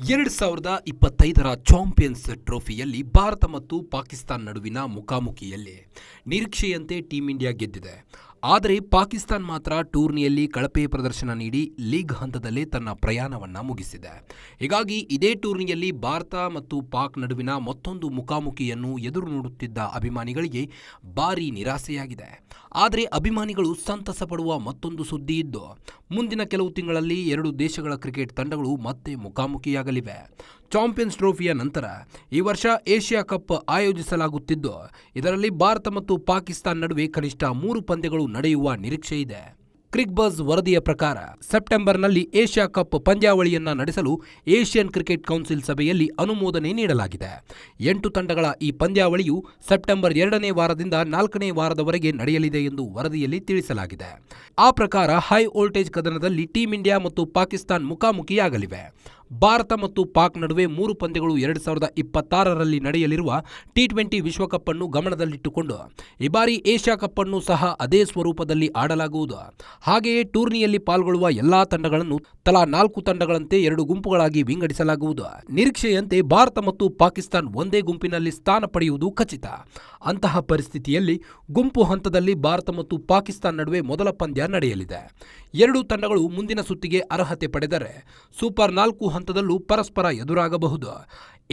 2025ರ champions ಟ್ರೋಫಿಯಲ್ಲಿ Bharat ಮತ್ತು ಪಾಕಿಸ್ತಾನ ನಡುವಿನ ಮುಖಾಮುಖಿಯಲ್ಲಿ ನಿರೀಕ್ಷೆಯಂತೆ ಟೀಂ ಇಂಡಿಯಾ ಗೆದ್ದಿದೆ. ಆದರೆ ಪಾಕಿಸ್ತಾನ ಮಾತ್ರ ಟೂರ್ನಿಯಲ್ಲಿ ಕಳಪೆ ಪ್ರದರ್ಶನ ನೀಡಿ ಲೀಗ್ ಹಂತದಲ್ಲೇ ತನ್ನ ಪ್ರಯಾಣವನ್ನು ಮುಗಿಸಿದೆ. ಹೀಗಾಗಿ ಇದೇ ಟೂರ್ನಿಯಲ್ಲಿ ಭಾರತ ಮತ್ತು ಪಾಕ್ ನಡುವಿನ ಮತ್ತೊಂದು ಮುಖಾಮುಖಿಯನ್ನು ಎದುರು ನೋಡುತ್ತಿದ್ದ ಅಭಿಮಾನಿಗಳಿಗೆ ಭಾರೀ ನಿರಾಸೆಯಾಗಿದೆ. ಆದರೆ ಅಭಿಮಾನಿಗಳು ಸಂತಸ ಪಡುವ ಮತ್ತೊಂದು ಸುದ್ದಿ ಇದ್ದು, ಮುಂದಿನ ಕೆಲವು ತಿಂಗಳಲ್ಲಿ ಎರಡು ದೇಶಗಳ ಕ್ರಿಕೆಟ್ ತಂಡಗಳು ಮತ್ತೆ ಮುಖಾಮುಖಿಯಾಗಲಿವೆ. ಚಾಂಪಿಯನ್ಸ್ ಟ್ರೋಫಿಯ ನಂತರ ಈ ವರ್ಷ ಏಷ್ಯಾ ಕಪ್ ಆಯೋಜಿಸಲಾಗುತ್ತಿದ್ದು, ಇದರಲ್ಲಿ ಭಾರತ ಮತ್ತು ಪಾಕಿಸ್ತಾನ ನಡುವೆ ಕನಿಷ್ಠ 3 ಪಂದ್ಯಗಳು ನಡೆಯುವ ನಿರೀಕ್ಷೆ ಇದೆ. ಕ್ರಿಕ್ಬಜ್ ವರದಿಯ ಪ್ರಕಾರ ಸೆಪ್ಟೆಂಬರ್ನಲ್ಲಿ ಏಷ್ಯಾ ಕಪ್ ಪಂದ್ಯಾವಳಿಯನ್ನು ನಡೆಸಲು ಏಷ್ಯನ್ ಕ್ರಿಕೆಟ್ ಕೌನ್ಸಿಲ್ ಸಭೆಯಲ್ಲಿ ಅನುಮೋದನೆ ನೀಡಲಾಗಿದೆ. 8 ತಂಡಗಳ ಈ ಪಂದ್ಯಾವಳಿಯು ಸೆಪ್ಟೆಂಬರ್ 2ನೇ ವಾರದಿಂದ 4ನೇ ವಾರದವರೆಗೆ ನಡೆಯಲಿದೆ ಎಂದು ವರದಿಯಲ್ಲಿ ತಿಳಿಸಲಾಗಿದೆ. ಆ ಪ್ರಕಾರ ಹೈ ವೋಲ್ಟೇಜ್ ಕದನದಲ್ಲಿ ಟೀಂ ಇಂಡಿಯಾ ಮತ್ತು ಪಾಕಿಸ್ತಾನ ಮುಖಾಮುಖಿಯಾಗಲಿವೆ. ಭಾರತ ಮತ್ತು ಪಾಕ್ ನಡುವೆ 3 ಪಂದ್ಯಗಳು 2026ರಲ್ಲಿ ನಡೆಯಲಿರುವ ಟಿ20 ವಿಶ್ವಕಪ್ ಅನ್ನು ಗಮನದಲ್ಲಿಟ್ಟುಕೊಂಡು ಈ ಬಾರಿ ಏಷ್ಯಾ ಕಪ್ ಅನ್ನು ಸಹ ಅದೇ ಸ್ವರೂಪದಲ್ಲಿ ಆಡಲಾಗುವುದು. ಹಾಗೆಯೇ ಟೂರ್ನಿಯಲ್ಲಿ ಪಾಲ್ಗೊಳ್ಳುವ ಎಲ್ಲಾ ತಂಡಗಳನ್ನು ತಲಾ 4 ತಂಡಗಳಂತೆ 2 ಗುಂಪುಗಳಾಗಿ ವಿಂಗಡಿಸಲಾಗುವುದು. ನಿರೀಕ್ಷೆಯಂತೆ ಭಾರತ ಮತ್ತು ಪಾಕಿಸ್ತಾನ ಒಂದೇ ಗುಂಪಿನಲ್ಲಿ ಸ್ಥಾನ ಪಡೆಯುವುದು ಖಚಿತ. ಅಂತಹ ಪರಿಸ್ಥಿತಿಯಲ್ಲಿ ಗುಂಪು ಹಂತದಲ್ಲಿ ಭಾರತ ಮತ್ತು ಪಾಕಿಸ್ತಾನ ನಡುವೆ ಮೊದಲ ಪಂದ್ಯ ನಡೆಯಲಿದೆ. 2 ತಂಡಗಳು ಮುಂದಿನ ಸುತ್ತಿಗೆ ಅರ್ಹತೆ ಪಡೆದರೆ ಸೂಪರ್ 4 ಹಂತದಲ್ಲೂ ಪರಸ್ಪರ ಎದುರಾಗಬಹುದು.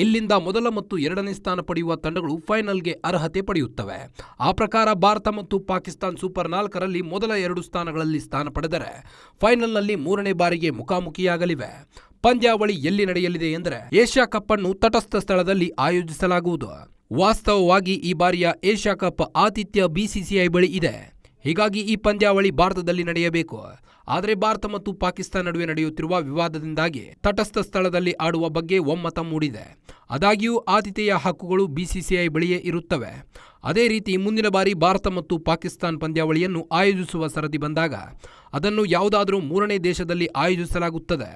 ಇಲ್ಲಿಂದ ಮೊದಲ ಮತ್ತು 2ನೇ ಸ್ಥಾನ ಪಡೆಯುವ ತಂಡಗಳು ಫೈನಲ್ಗೆ ಅರ್ಹತೆ ಪಡೆಯುತ್ತವೆ. ಆ ಪ್ರಕಾರ ಭಾರತ ಮತ್ತು ಪಾಕಿಸ್ತಾನ ಸೂಪರ್ 4ರಲ್ಲಿ ಮೊದಲ 2 ಸ್ಥಾನಗಳಲ್ಲಿ ಸ್ಥಾನ ಪಡೆದರೆ ಫೈನಲ್ನಲ್ಲಿ 3ನೇ ಬಾರಿಗೆ ಮುಖಾಮುಖಿಯಾಗಲಿವೆ. ಪಂದ್ಯಾವಳಿ ಎಲ್ಲಿ ನಡೆಯಲಿದೆ ಎಂದರೆ ಏಷ್ಯಾ ಕಪ್ ಅನ್ನು ತಟಸ್ಥ ಸ್ಥಳದಲ್ಲಿ ಆಯೋಜಿಸಲಾಗುವುದು. ವಾಸ್ತವವಾಗಿ ಈ ಬಾರಿಯ ಏಷ್ಯಾ ಕಪ್ ಆತಿಥ್ಯ ಬಿಸಿಸಿಐ ಬಳಿ ಇದೆ. ಹೀಗಾಗಿ ಈ ಪಂದ್ಯಾವಳಿ ಭಾರತದಲ್ಲಿ ನಡೆಯಬೇಕು. ಆದರೆ ಭಾರತ ಮತ್ತು ಪಾಕಿಸ್ತಾನ ನಡುವೆ ನಡೆಯುತ್ತಿರುವ ವಿವಾದದಿಂದಾಗಿ ತಟಸ್ಥ ಸ್ಥಳದಲ್ಲಿ ಆಡುವ ಬಗ್ಗೆ ಒಮ್ಮತ ಮೂಡಿದೆ. ಆದಾಗ್ಯೂ ಆತಿಥೇಯ ಹಕ್ಕುಗಳು ಬಿಸಿಸಿಐ ಬಳಿಯೇ ಇರುತ್ತವೆ. ಅದೇ ರೀತಿ ಮುಂದಿನ ಬಾರಿ ಭಾರತ ಮತ್ತು ಪಾಕಿಸ್ತಾನ ಪಂದ್ಯಾವಳಿಯನ್ನು ಆಯೋಜಿಸುವ ಸರದಿ ಬಂದಾಗ ಅದನ್ನು ಯಾವುದಾದರೂ 3ನೇ ದೇಶದಲ್ಲಿ ಆಯೋಜಿಸಲಾಗುತ್ತದೆ.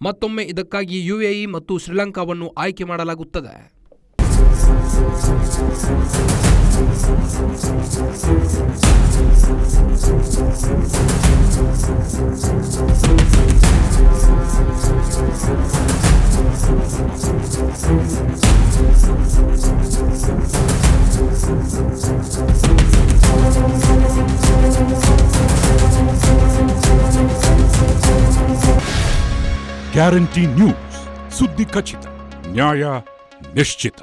ಮತ್ತೊಮ್ಮೆ ಇದಕ್ಕಾಗಿ UAE ಮತ್ತು ಶ್ರೀಲಂಕಾವನ್ನು ಆಯ್ಕೆ ಮಾಡಲಾಗುತ್ತದೆ. ಗ್ಯಾರಂಟಿ ನ್ಯೂಸ್, ಸುದ್ದಿ ಖಚಿತ, ನ್ಯಾಯ ನಿಶ್ಚಿತ.